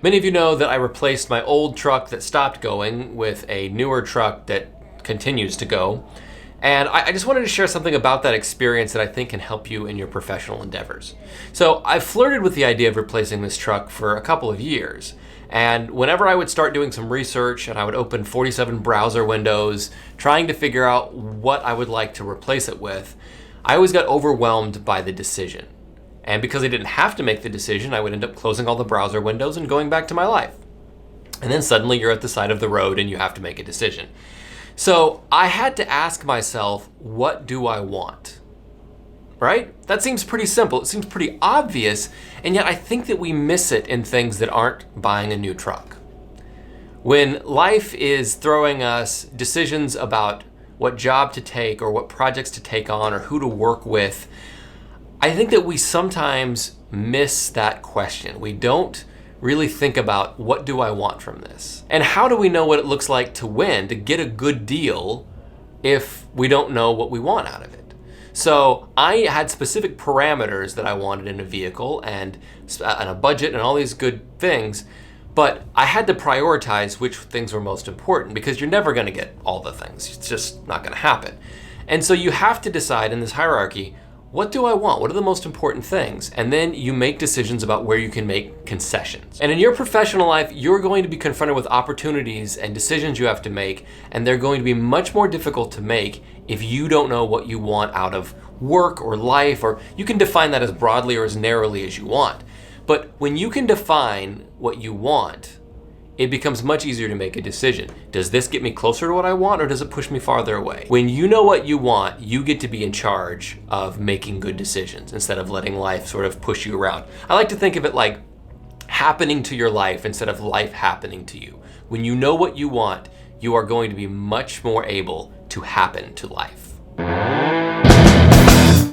Many of you know that I replaced my old truck that stopped going with a newer truck that continues to go. And I just wanted to share something about that experience that I think can help you in your professional endeavors. So I've flirted with the idea of replacing this truck for a couple of years. And whenever I would start doing some research and I would open 47 browser windows, trying to figure out what I would like to replace it with, I always got overwhelmed by the decision. And because I didn't have to make the decision, I would end up closing all the browser windows and going back to my life. And then suddenly you're at the side of the road and you have to make a decision. So I had to ask myself, what do I want? Right? That seems pretty simple. It seems pretty obvious. And yet I think that we miss it in things that aren't buying a new truck. When life is throwing us decisions about what job to take or what projects to take on or who to work with, I think that we sometimes miss that question. We don't really think about, what do I want from this? And how do we know what it looks like to win, to get a good deal, if we don't know what we want out of it? So I had specific parameters that I wanted in a vehicle and a budget and all these good things, but I had to prioritize which things were most important, because you're never gonna get all the things. It's just not gonna happen. And so you have to decide in this hierarchy, what do I want? What are the most important things? And then you make decisions about where you can make concessions. And in your professional life, you're going to be confronted with opportunities and decisions you have to make, and they're going to be much more difficult to make if you don't know what you want out of work or life, or you can define that as broadly or as narrowly as you want. But when you can define what you want, it becomes much easier to make a decision. Does this get me closer to what I want, or does it push me farther away? When you know what you want, you get to be in charge of making good decisions instead of letting life sort of push you around. I like to think of it like happening to your life instead of life happening to you. When you know what you want, you are going to be much more able to happen to life.